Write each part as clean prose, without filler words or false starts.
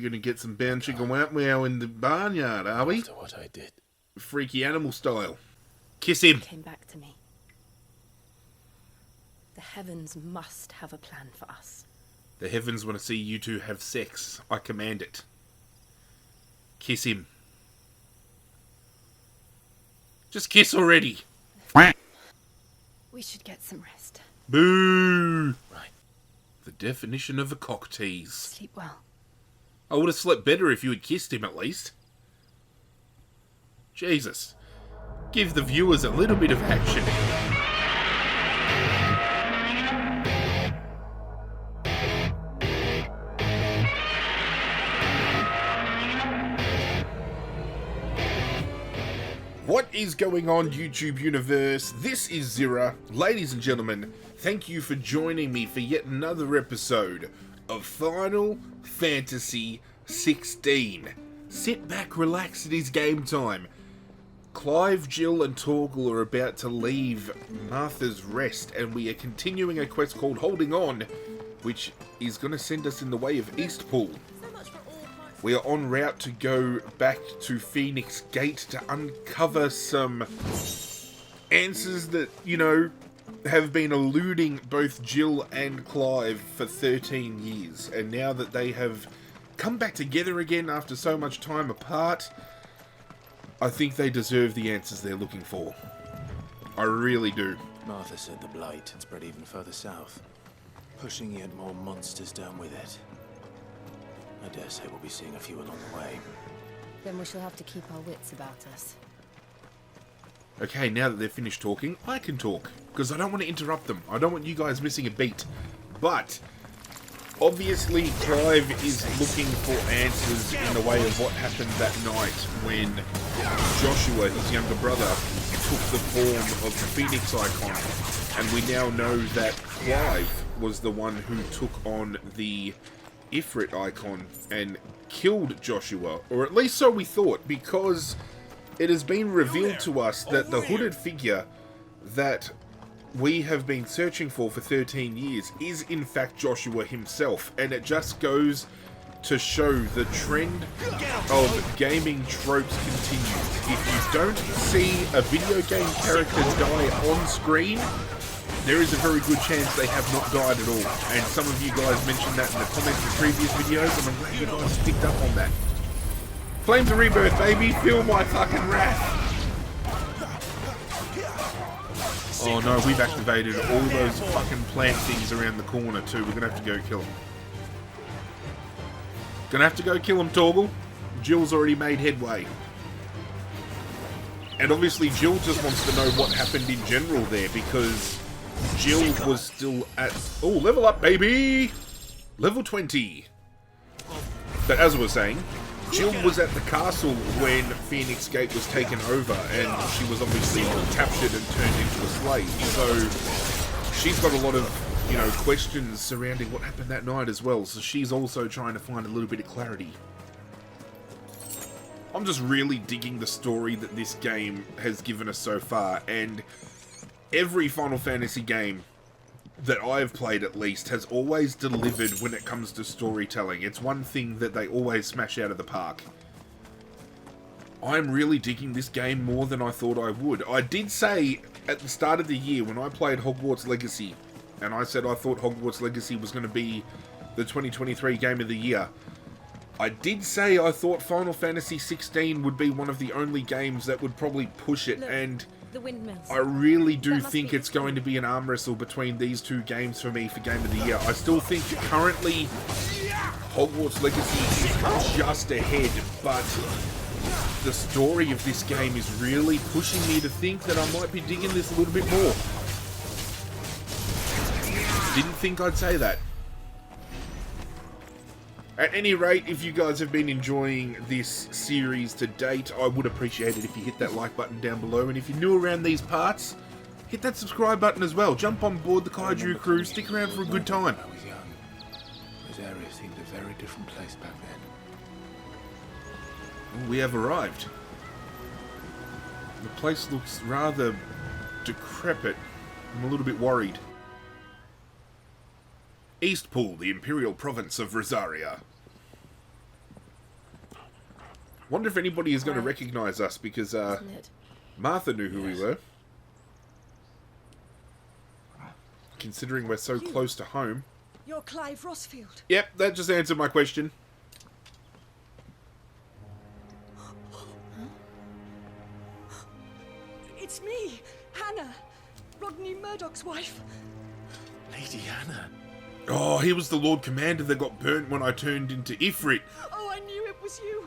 gonna get some bound chicken wow wow in the barnyard, are we? After what I did. Freaky animal style. Kiss him. Came back to me. The heavens must have a plan for us. The heavens want to see you two have sex. I command it. Kiss him. Just kiss already. We should get some rest. Boo! Right. The definition of a cock tease. Sleep well. I would have slept better if you had kissed him at least. Jesus. Give the viewers a little bit of action. What is going on, YouTube universe? This is Zirra. Ladies and gentlemen, thank you for joining me for yet another episode of Final Fantasy XVI. Sit back, relax, it is game time. Clive, Jill and Torgal are about to leave Martha's Rest, and we are continuing a quest called Holding On, which is going to send us in the way of Eastpool. We are en route to go back to Phoenix Gate to uncover some answers that, you know, have been eluding both Jill and Clive for 13 years. And now that they have come back together again after so much time apart, I think they deserve the answers they're looking for. I really do. Martha said the blight had spread even further south, pushing yet more monsters down with it. I dare say we'll be seeing a few along the way. Then we shall have to keep our wits about us. Okay, now that they've finished talking, I can talk. Because I don't want to interrupt them. I don't want you guys missing a beat. But, obviously, Clive is looking for answers in the way of what happened that night when Joshua, his younger brother, took the form of the Phoenix Icon. And we now know that Clive was the one who took on the Ifrit Icon and killed Joshua, or at least so we thought, because it has been revealed to us that the hooded figure that we have been searching for 13 years is in fact Joshua himself, and it just goes to show the trend of gaming tropes continues. If you don't see a video game character die on screen, there is a very good chance they have not died at all. And some of you guys mentioned that in the comments of previous videos, and I'm glad you guys picked up on that. Flames of Rebirth, baby! Feel my fucking wrath! Oh no, we've activated all those fucking plant things around the corner too. We're gonna have to go kill them. Gonna have to go kill them, Torgal. Jill's already made headway. And obviously Jill just wants to know what happened in general there, because Jill was still at... Oh, level up, baby! Level 20. But as I was saying, Jill was at the castle when Phoenix Gate was taken over, and she was obviously captured and turned into a slave. So she's got a lot of, you know, questions surrounding what happened that night as well. So she's also trying to find a little bit of clarity. I'm just really digging the story that this game has given us so far, and every Final Fantasy game that I've played, at least, has always delivered when it comes to storytelling. It's one thing that they always smash out of the park. I'm really digging this game more than I thought I would. I did say at the start of the year when I played Hogwarts Legacy, and I said I thought Hogwarts Legacy was going to be the 2023 Game of the Year, I did say I thought Final Fantasy XVI would be one of the only games that would probably push it, and The windmills. I really do think it's going to be an arm wrestle between these two games for me for Game of the Year. I still think currently Hogwarts Legacy is just ahead, but the story of this game is really pushing me to think that I might be digging this a little bit more. Didn't think I'd say that. At any rate, if you guys have been enjoying this series to date, I would appreciate it if you hit that like button down below. And if you're new around these parts, hit that subscribe button as well. Jump on board the Kaiju crew, stick around for a good time. When I was young, this area seemed a very different place back then. Well, we have arrived. The place looks rather decrepit. I'm a little bit worried. Eastpool, the Imperial Province of Rosaria. Wonder if anybody is going to recognise us, because Isn't it? Martha knew who we were. Considering we're so close to home. You're Clive Rossfield. Yep, that just answered my question. It's me, Hannah, Rodney Murdoch's wife. Lady Hannah. Oh, he was the Lord Commander that got burnt when I turned into Ifrit. Oh, I knew it was you.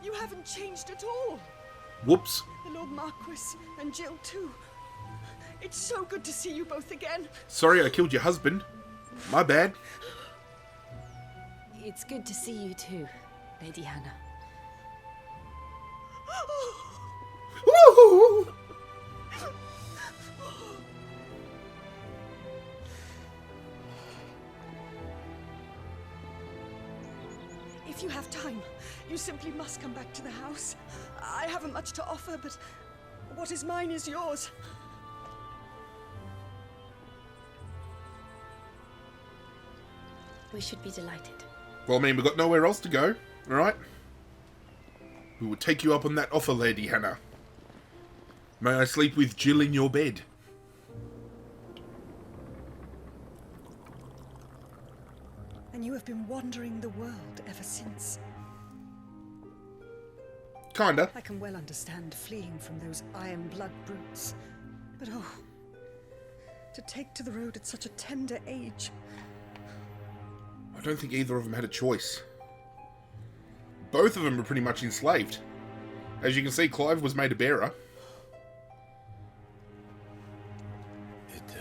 You haven't changed at all. Whoops. The Lord Marquis and Jill too. It's so good to see you both again. Sorry I killed your husband. My bad. It's good to see you too, Lady Hannah. Woo! If you have time, you simply must come back to the house. I haven't much to offer, but what is mine is yours. We should be delighted. Well, I mean, we've got nowhere else to go, alright? We will take you up on that offer, Lady Hannah. May I sleep with Jill in your bed? And you have been wandering the world ever since. Kinda. I can well understand fleeing from those iron blood brutes. But oh, to take to the road at such a tender age. I don't think either of them had a choice. Both of them were pretty much enslaved. As you can see, Clive was made a bearer. It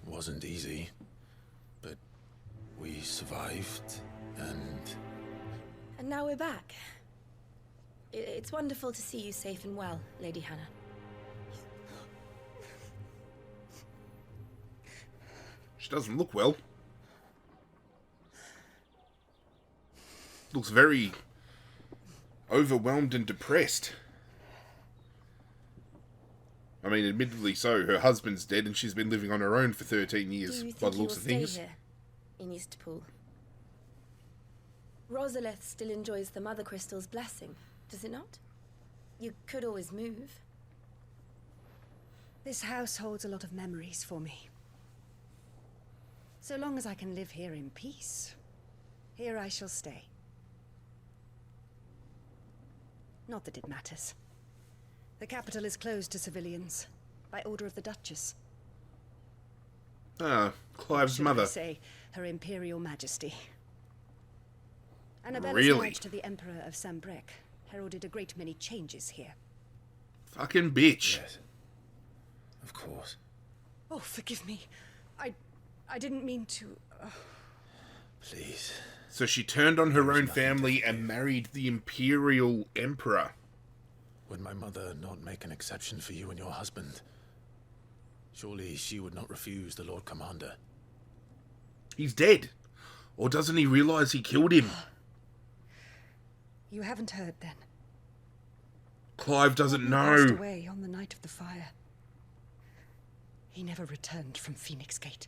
wasn't easy, but we survived, and now we're back. It's wonderful to see you safe and well, Lady Hannah. She doesn't look well. Looks very overwhelmed and depressed. I mean, admittedly so. Her husband's dead and she's been living on her own for 13 years, Do you by think the you looks will of stay things. here in Eastpool? Rosaleth still enjoys the Mother Crystal's blessing, does it not? You could always move. This house holds a lot of memories for me. So long as I can live here in peace, here I shall stay. Not that it matters. The capital is closed to civilians, by order of the Duchess. Ah, Clive's Should I mother. say, Her Imperial Majesty. Annabella's Really? marriage to the Emperor of Sambrec heralded a great many changes here. Fucking bitch. yes, of course. Oh, forgive me. I didn't mean to... Please. So she turned on her own family and married the Imperial Emperor. Would my mother not make an exception for you and your husband? Surely she would not refuse the Lord Commander. He's dead. Or doesn't he realise he killed him? You haven't heard, then? Clive doesn't He passed know. away on the night of the fire. He never returned from Phoenix Gate.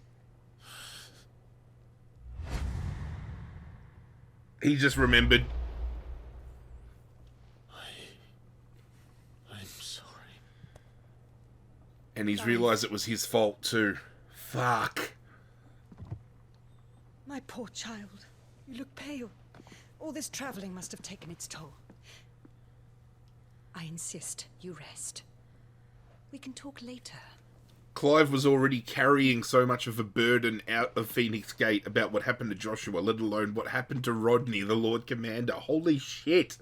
He just remembered. I'm sorry. And he's realised it was his fault too. Fuck. My poor child. You look pale. All this travelling must have taken its toll. I insist you rest. We can talk later. Clive was already carrying so much of a burden out of Phoenix Gate about what happened to Joshua, let alone what happened to Rodney, the Lord Commander. Holy shit.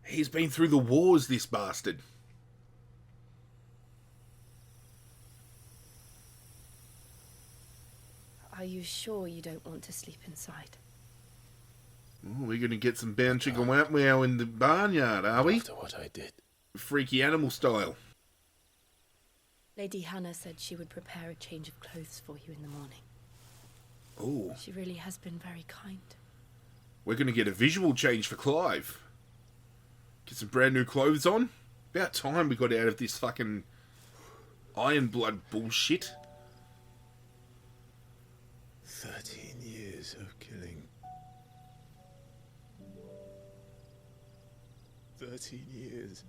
He's been through the wars, this bastard. Are you sure you don't want to sleep inside? Oh, we're going to get some bound chicken wow wow in the barnyard, are we? After what I did. Freaky animal style. Lady Hannah said she would prepare a change of clothes for you in the morning. Oh, She really has been very kind. we're going to get a visual change for Clive. Get some brand new clothes on. About time we got out of this fucking Iron Blood bullshit. 13 years of killing. 13 years.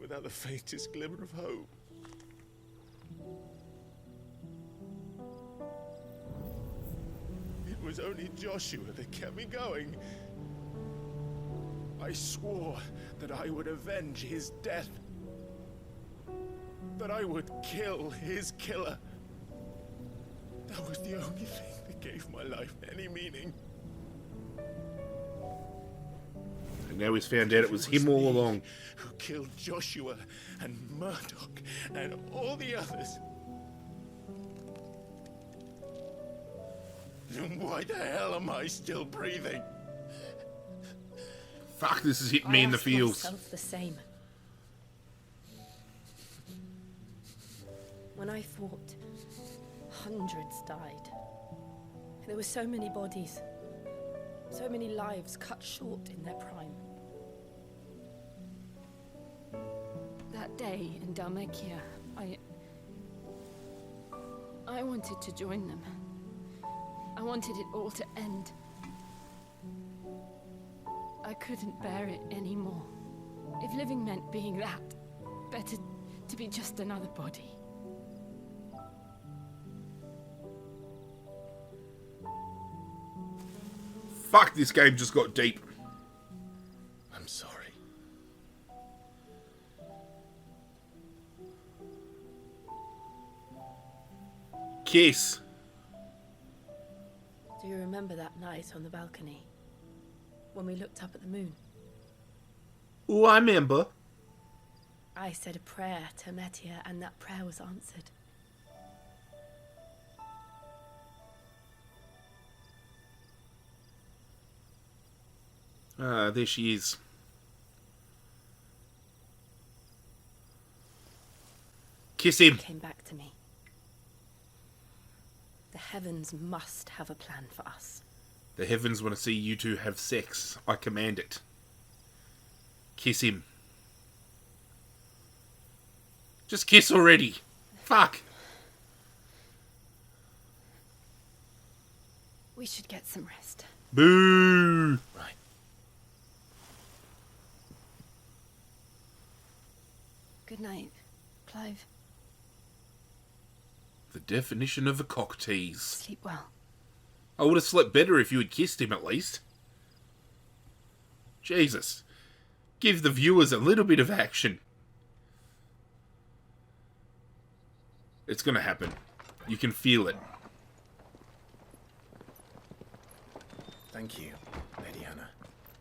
Without the faintest glimmer of hope. It was only Joshua that kept me going. I swore that I would avenge his death. That I would kill his killer. That was the only thing that gave my life any meaning. And now he's found out it was him all along. Who killed Joshua and Murdoch and all the others. Then why the hell am I still breathing? Fuck, this is hitting me in the feels. I asked myself the same. When I fought, hundreds died. There were so many bodies. So many lives cut short in their prime. That day in Dalmekia, I wanted to join them. I wanted it all to end. I couldn't bear it anymore. If living meant being that, better to be just another body. Fuck, this game just got deep. I'm sorry. Kiss. Do you remember that night on the balcony? When we looked up at the moon? Oh, I remember. I said a prayer to Metia, and that prayer was answered. Ah, there she is. Kiss him. It came back to me. The heavens must have a plan for us. The heavens want to see you two have sex. I command it. Kiss him. Just kiss already. Fuck. We should get some rest. Boo. Right. Good night, Clive. The definition of a cock tease. Sleep well. I would have slept better if you had kissed him at least. Jesus. Give the viewers a little bit of action. It's gonna happen. You can feel it. Thank you, Lady Hannah.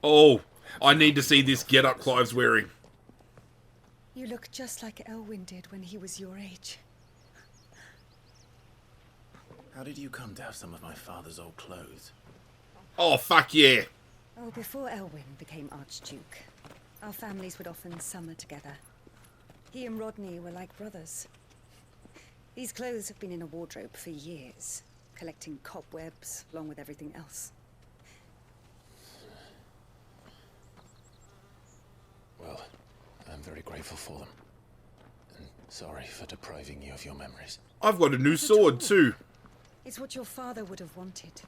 Oh, I need to see this get-up Clive's wearing. You look just like Elwyn did when he was your age. How did you come to have some of my father's old clothes? Oh, fuck yeah. Oh, before Elwyn became Archduke, our families would often summer together. He and Rodney were like brothers. These clothes have been in a wardrobe for years, collecting cobwebs along with everything else. Well, I'm very grateful for them. And sorry for depriving you of your memories. I've got a new sword too. It's what your father would have wanted.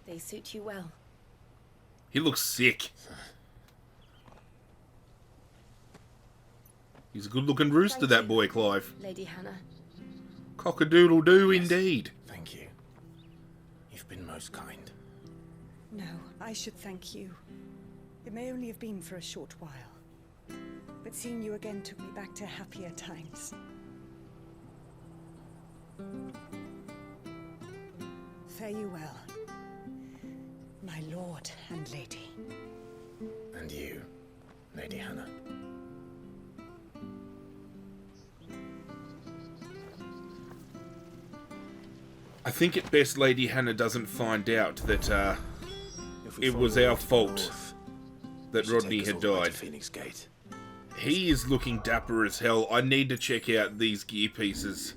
They suit you well. He looks sick. He's a good-looking rooster, that boy, Clive. Lady Hannah. Cock-a-doodle-doo indeed. Thank you. You've been most kind. No, I should thank you. It may only have been for a short while. But seeing you again took me back to happier times. Fare you well, my lord and lady. And you, Lady Hannah. I think it best Lady Hannah doesn't find out that If we it was follow our to the fault north, that should Rodney take us had all the way to died. Phoenix Gate. He is looking dapper as hell. I need to check out these gear pieces.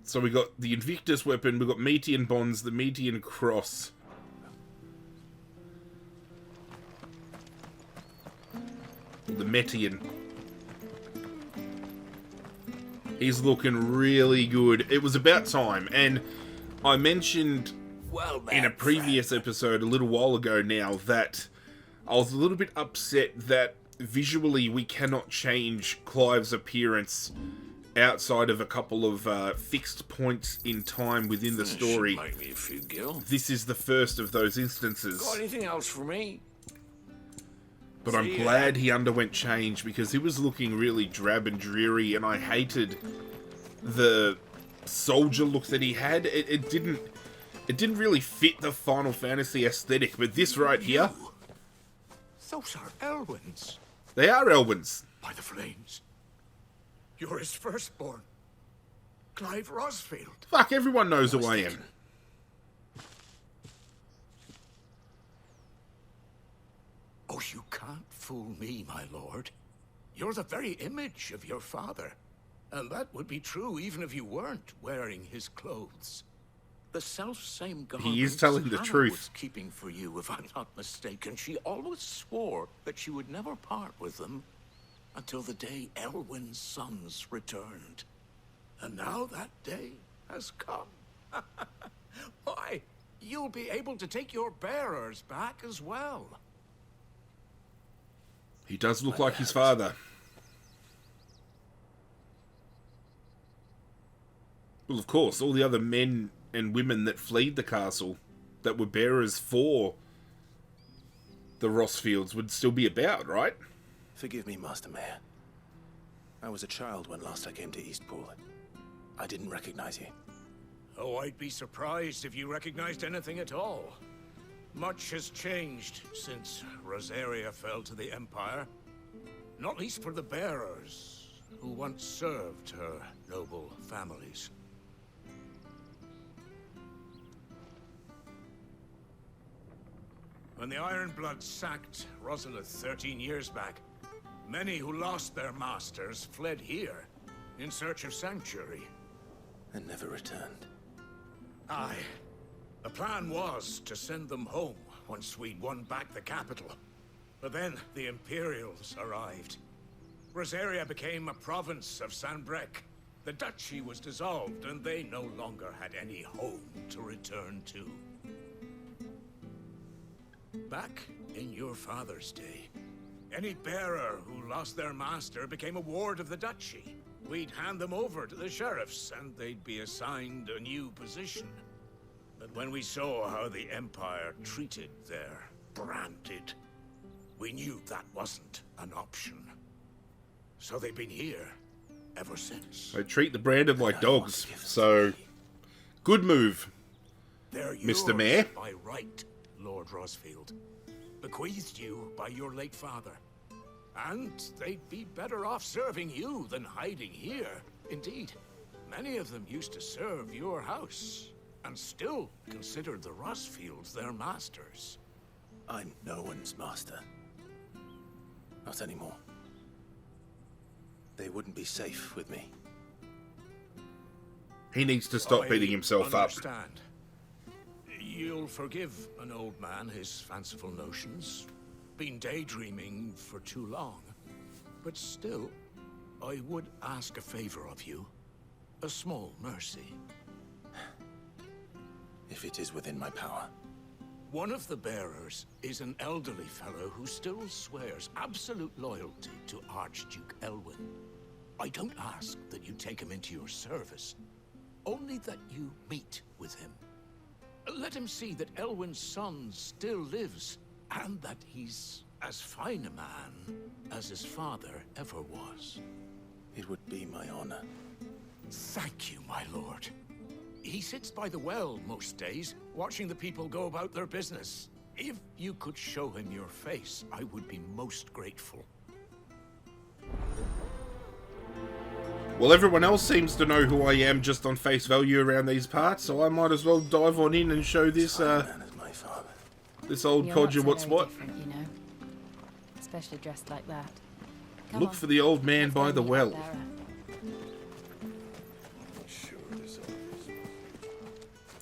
So we got the Invictus weapon, we got Metian Bonds, the Metian Cross. The Metian. He's looking really good. It was about time, and I mentioned in a previous episode a little while ago now that I was a little bit upset that visually we cannot change Clive's appearance outside of a couple of fixed points in time within the story. Make me a few gil. This is the first of those instances. Got anything else for me? But I'm glad he underwent change, because he was looking really drab and dreary, and I hated the soldier look that he had. It didn't really fit the Final Fantasy aesthetic, but this right here... Those are Elwins. They are Elwins. By the flames. You're his firstborn. Clive Rosfield. Fuck, everyone knows who I am. Oh, you can't fool me, my lord. You're the very image of your father. And that would be true even if you weren't wearing his clothes. The self-same garments He is telling the Hannah truth. was keeping for you, if I'm not mistaken. She always swore that she would never part with them until the day Elwin's sons returned. And now that day has come. Why, you'll be able to take your bearers back as well. He does look like his father. Well, of course, all the other men and women that fled the castle, that were bearers for the Rosfields, would still be about, right? Forgive me, Master Mayor. I was a child when last I came to Eastpool. I didn't recognize you. Oh, I'd be surprised if you recognized anything at all. Much has changed since Rosaria fell to the Empire. Not least for the bearers, who once served her noble families. When the Ironbloods sacked Rosalith 13 years back, many who lost their masters fled here in search of sanctuary. And never returned. Aye. The plan was to send them home once we'd won back the capital. But then the Imperials arrived. Rosaria became a province of Sanbreque. The duchy was dissolved, and they no longer had any home to return to. Back in your father's day, any bearer who lost their master became a ward of the duchy. We'd hand them over to the sheriffs, and they'd be assigned a new position. But when we saw how the Empire treated their branded, we knew that wasn't an option. So they've been here ever since. They treat the branded like dogs, so good move, They're Mr. yours Mayor. by right, Lord Rosfield. Bequeathed you by your late father. And they'd be better off serving you than hiding here. Indeed, many of them used to serve your house, and still considered the Rosfields their masters. I'm no one's master. Not anymore. They wouldn't be safe with me. He needs to stop beating himself up. Understand. You'll forgive an old man his fanciful notions. Been daydreaming for too long. But still, I would ask a favor of you. A small mercy. If it is within my power. One of the bearers is an elderly fellow who still swears absolute loyalty to Archduke Elwin. I don't ask that you take him into your service, only that you meet with him. Let him see that Elwin's son still lives, and that he's as fine a man as his father ever was. It would be my honor. Thank you, my lord. He sits by the well most days, watching the people go about their business. If you could show him your face, I would be most grateful. Well, everyone else seems to know who I am just on face value around these parts, so I might as well dive on in and show this, Man is my father. this old You're codger not so what's very what. different, you know. Especially dressed like that. Come Look on, for the old man let's by go the meet well. our bearer.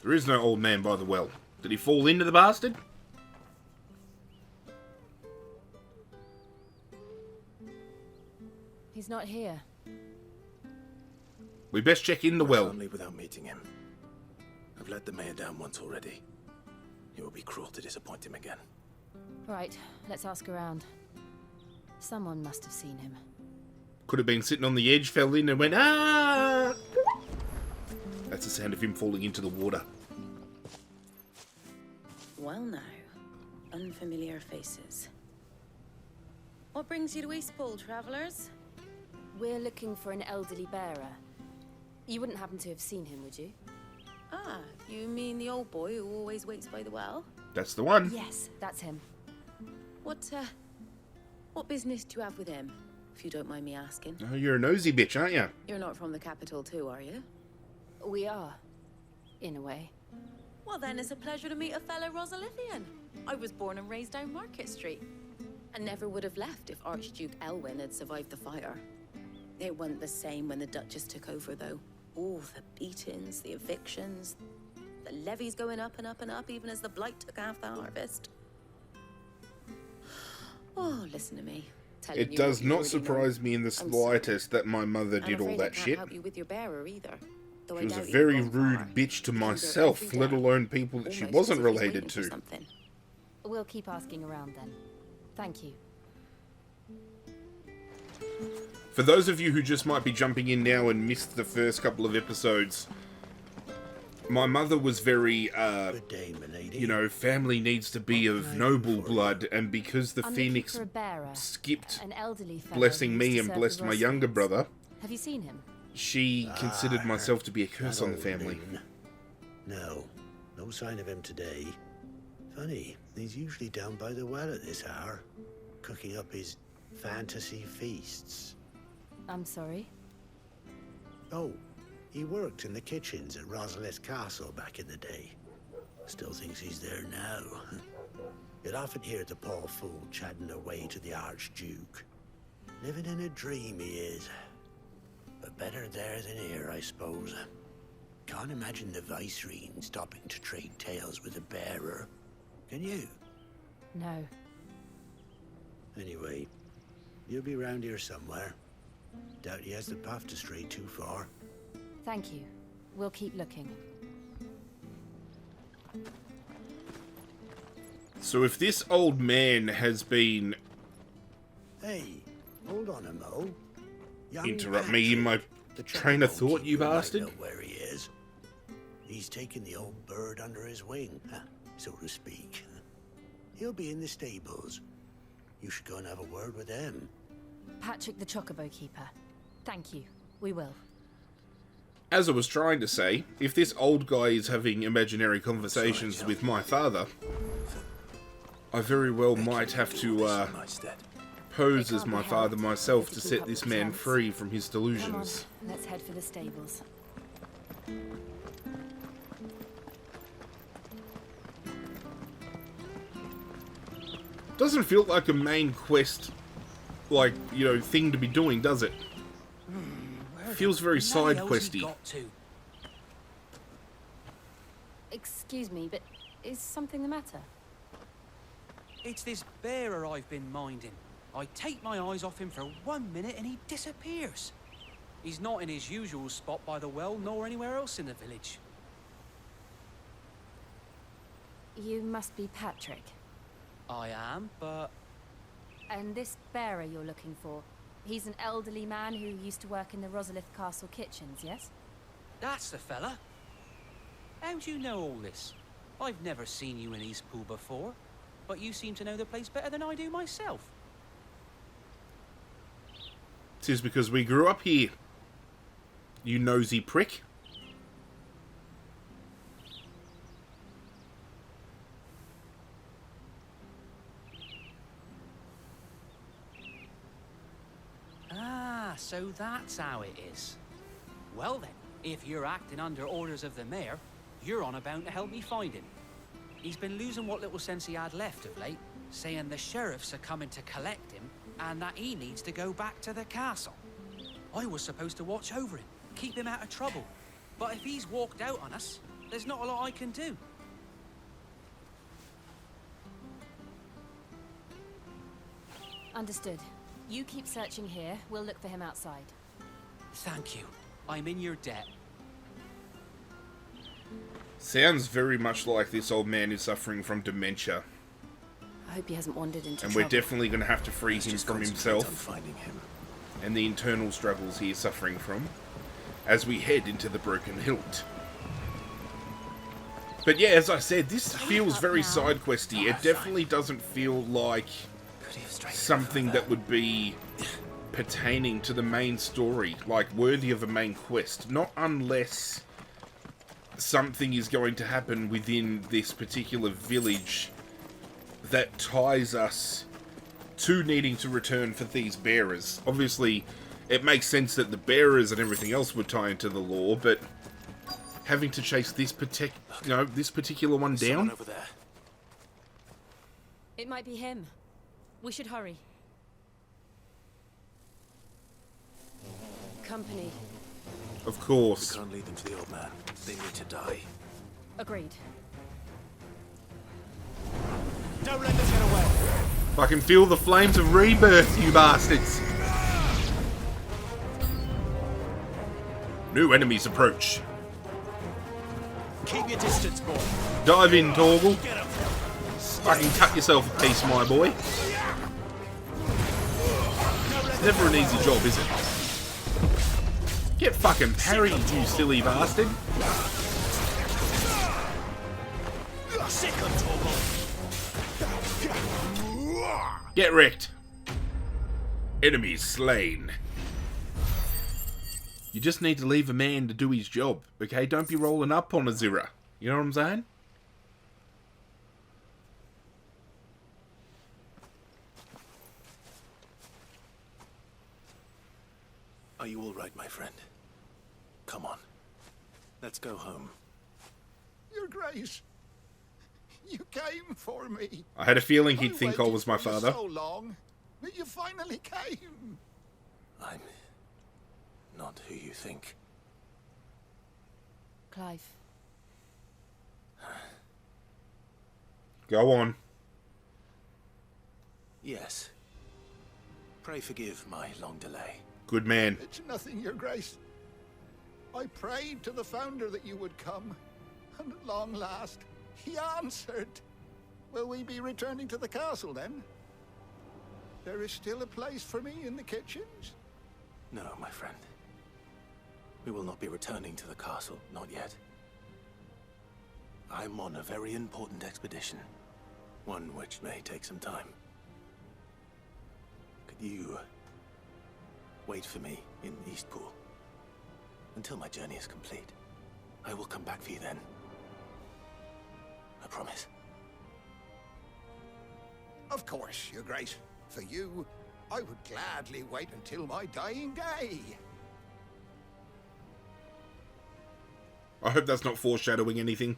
There is no old man by the well. Did he fall into the bastard? He's not here. We best check in the I well. can't leave without meeting him. I've let the mayor down once already. It would be cruel to disappoint him again. Right, let's ask around. Someone must have seen him. Could have been sitting on the edge, fell in and went, ah! That's the sound of him falling into the water. Well now, unfamiliar faces. What brings you to Eastpool, travellers? We're looking for an elderly bearer. You wouldn't happen to have seen him, would you? Ah, you mean the old boy who always waits by the well? That's the one. Yes, that's him. What business do you have with him, if you don't mind me asking? Oh, you're a nosy bitch, aren't you? You're not from the capital too, are you? We are, in a way. Well then, it's a pleasure to meet a fellow Rosalithian. I was born and raised down Market Street. And never would have left if Archduke Elwyn had survived the fire. It wasn't the same when the Duchess took over, though. All the beatings, the evictions, the levies going up and up and up, even as the blight took half the harvest. Oh, listen to me. Telling It you does what you not already know. surprise me in the I'm slightest that my mother I'm did all afraid I that can't shit. help you with your bearer either. Though I She was a doubt you've very gone rude far. bitch to You'd be myself, every let day. alone people that she Almost wasn't as if he's related waiting for to. something. We'll keep asking around then. Thank you. For those of you who just might be jumping in now and missed the first couple of episodes, my mother was very, Good day, milady. you know, family needs to be of noble blood, and because the I'm Phoenix looking for a bearer, skipped an elderly fellow blessing who me used to and serve blessed the my younger Rosalists. brother, Have you seen him? she considered myself to be a curse That on the old family. loon. No sign of him today. Funny, he's usually down by the well at this hour, cooking up his fantasy feasts. I'm sorry. Oh, he worked in the kitchens at Rosalith Castle back in the day. Still thinks he's there now. You'd often hear the poor fool chatting away to the Archduke. Living in a dream he is. But better there than here, I suppose. Can't imagine the Viceroy stopping to trade tales with a bearer. Can you? No. Anyway, you'll be round here somewhere. Doubt he has the path to stray too far. Thank you. We'll keep looking. So if this old man has been... Hey, hold on a mo. Young Interrupt me in my the train of trouble thought, you keeper might bastard. know where he is. He's taken the old bird under his wing, so to speak. He'll be in the stables. You should go and have a word with them. Patrick the Chocobo Keeper. Thank you. We will. As I was trying to say, if this old guy is having imaginary conversations with my father, I very well might have to My stead. pose It as can't my be father helped myself if to you keep set up this the man chance. free from his Come on, delusions. let's head for the stables. Doesn't feel like a main quest, like, you know, thing to be doing, does it? Feels very side questy. Excuse me, but is something the matter? It's this bearer I've been minding. I take my eyes off him for 1 minute and he disappears. He's not in his usual spot by the well, nor anywhere else in the village. You must be Patrick. I am, but And this bearer you're looking for, he's an elderly man who used to work in the Rosalith Castle kitchens, yes? that's the fella. How do you know all this? I've never seen you in Eastpool before, but you seem to know the place better than I do myself. 'Tis because we grew up here. You nosy prick. Ah, so that's how it is. Well then, if you're acting under orders of the mayor, you're on about to help me find him. He's been losing what little sense he had left of late, saying the sheriffs are coming to collect him and that he needs to go back to the castle. I was supposed to watch over him, keep him out of trouble. But if he's walked out on us, there's not a lot I can do. Understood. You keep searching here, we'll look for him outside. Thank you. I'm in your debt. Sounds very much like this old man is suffering from dementia. I hope he hasn't wandered into And trouble. we're definitely going to have to free him from himself Finding him. and the internal struggles he is suffering from as we head into the Broken Hilt. But yeah, as I said, this feels very side questy. It definitely doesn't feel like something that would be pertaining to the main story, like worthy of a main quest. Not unless something is going to happen within this particular village that ties us to needing to return for these bearers. Obviously, it makes sense that the bearers and everything else would tie into the lore, but having to chase this particular one down. Over there. It might be him. We should hurry. Company. Of We course. can't lead them to the old man. They need to die. Agreed. Don't let them get away. I can feel the flames of rebirth, you bastards. New enemies approach. Keep your distance, boy. Dive in, Torgal. Get him. Fucking cut yourself a piece, my boy. It's never an easy job, is it? Get fucking parried, you silly bastard. Sick of Torgal. Get wrecked. Enemies slain. You just need to leave a man to do his job, okay? Don't be rolling up on a Zirra. You know what I'm saying? Are you all right, my friend? Come on. Let's go home. Your Grace, you came for me. I had a feeling he'd think I was my waited for you father. so long, but you finally came. I'm not who you think. Clive. Go on. Yes. Pray forgive my long delay. Good man. It's nothing, Your Grace. I prayed to the Founder that you would come, and at long last, he answered. Will we be returning to the castle then? There is still a place for me in the kitchens? No, my friend. We will not be returning to the castle, not yet. I'm on a very important expedition. One which may take some time. Could you wait for me in Eastpool until my journey is complete? I will come back for you then. I promise. Of course, Your Grace. For you, I would gladly wait until my dying day. I hope that's not foreshadowing anything.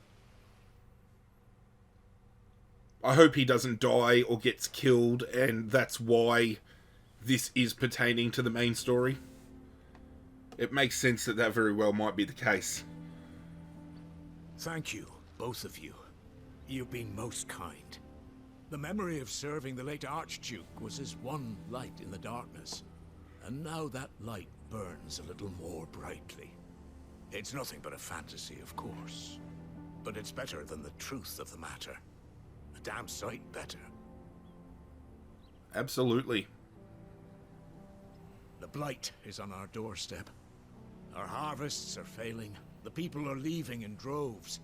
I hope he doesn't die or gets killed, and that's why this is pertaining to the main story. It makes sense that that very well might be the case. Thank you, both of you. You've been most kind. The memory of serving the late Archduke was as one light in the darkness, and now that light burns a little more brightly. It's nothing but a fantasy, of course, but it's better than the truth of the matter. A damn sight better. Absolutely. The blight is on our doorstep. Our harvests are failing. The people are leaving in droves.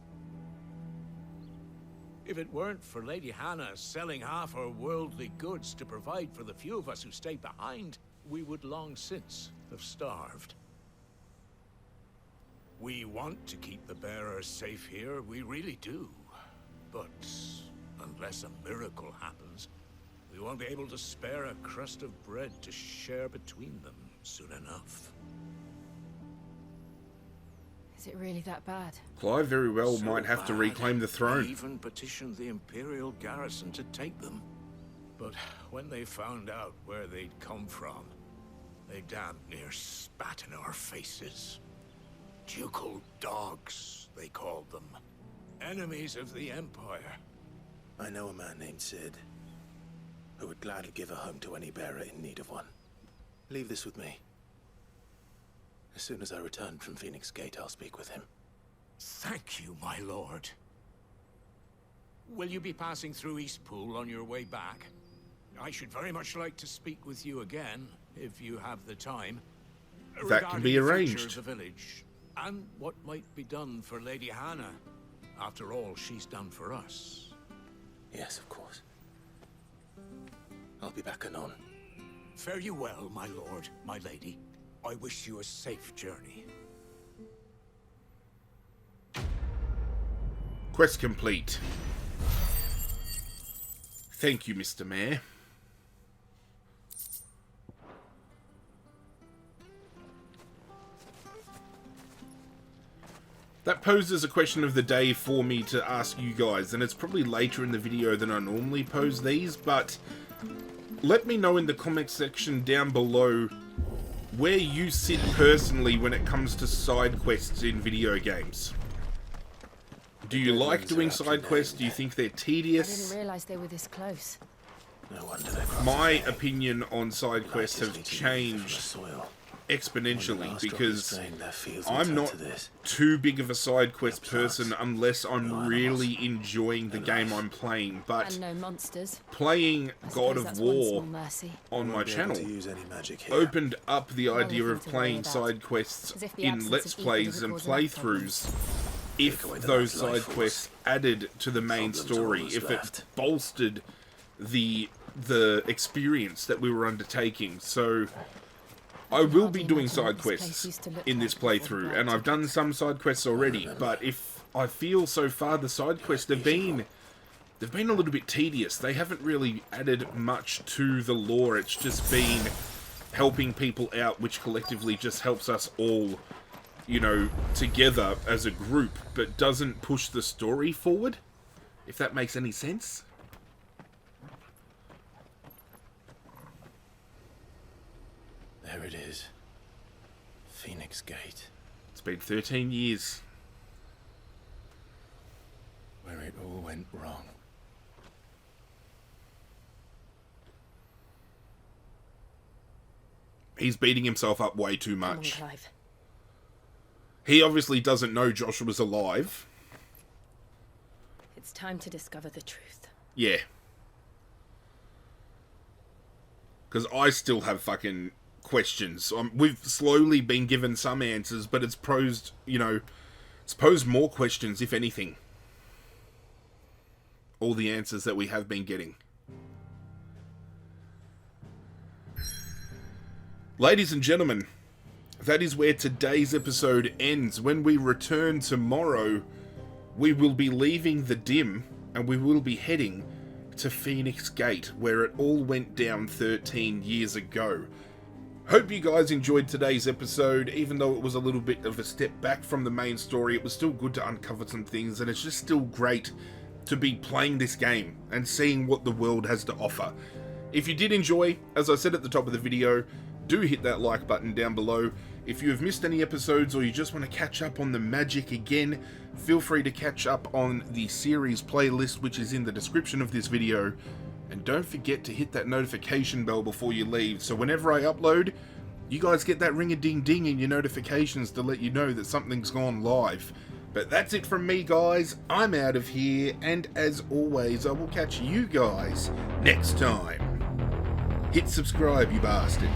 If it weren't for Lady Hannah selling half her worldly goods to provide for the few of us who stay behind, we would long since have starved. We want to keep the bearers safe here, we really do. But unless a miracle happens, we won't be able to spare a crust of bread to share between them soon enough. Is it really that bad? Clive very well So might have to bad, reclaim the they throne. even petitioned the Imperial garrison to take them. But when they found out where they'd come from, they damn near spat in our faces. Ducal dogs, they called them. Enemies of the Empire. I know a man named Sid, who would gladly give a home to any bearer in need of one. Leave this with me. As soon as I return from Phoenix Gate, I'll speak with him. Thank you, my lord. Will you be passing through Eastpool on your way back? I should very much like to speak with you again, if you have the time. That can be regarding the future arranged. of the village, and what might be done for Lady Hannah. After all, she's done for us. Yes, of course. I'll be back anon. Fare you well, my lord, my lady. I wish you a safe journey. Quest complete. Thank you, Mr. Mayor. That poses a question of the day for me to ask you guys, and it's probably later in the video than I normally pose these, but let me know in the comment section down below where you sit personally when it comes to side quests in video games. Do you like doing side quests? Do you think they're I tedious? didn't realize they were this close. No wonder they're crossing My over. opinion on side quests have Lightly from the changed soil. When exponentially the last drop because is drained, their fields will I'm turn not to this. too big of a side quest No plants, person unless I'm no really animals, enjoying the no game life. I'm playing. But And no monsters. playing I God suppose of that's one small War mercy. on We my won't be able channel to use any magic here. opened up the Another idea thing of to playing worry about. side quests As if the in absence Let's of evil Plays doesn't and cause enough playthroughs if Take away the those life side force. quests added to the main Problems are story, all if that's it left. bolstered the experience that we were undertaking. So I will be hardly doing imagine what side this place quests used to look in like this before the playthrough, Black and I've done some side quests already, but if I feel so far the side quests have been a little bit tedious. They haven't really added much to the lore. It's just been helping people out, which collectively just helps us all, you know, together as a group, but doesn't push the story forward, if that makes any sense. There it is. Phoenix Gate. It's been 13 years. Where it all went wrong. He's beating himself up way too Come on, much. Clive. He obviously doesn't know Joshua's alive. It's time to discover the truth. Yeah. Because I still have fucking questions. We've slowly been given some answers, but it's posed, you know, it's posed more questions, if anything. All the answers that we have been getting. Ladies and gentlemen, that is where today's episode ends. When we return tomorrow, we will be leaving the dim and we will be heading to Phoenix Gate, where it all went down 13 years ago. Hope you guys enjoyed today's episode. Even though it was a little bit of a step back from the main story, it was still good to uncover some things, and it's just still great to be playing this game and seeing what the world has to offer. If you did enjoy, as I said at the top of the video, do hit that like button down below. If you have missed any episodes or you just want to catch up on the magic again, feel free to catch up on the series playlist, which is in the description of this video. And don't forget to hit that notification bell before you leave, so whenever I upload, you guys get that ring-a-ding-ding in your notifications to let you know that something's gone live. But that's it from me, guys. I'm out of here, and as always, I will catch you guys next time. Hit subscribe, you bastard.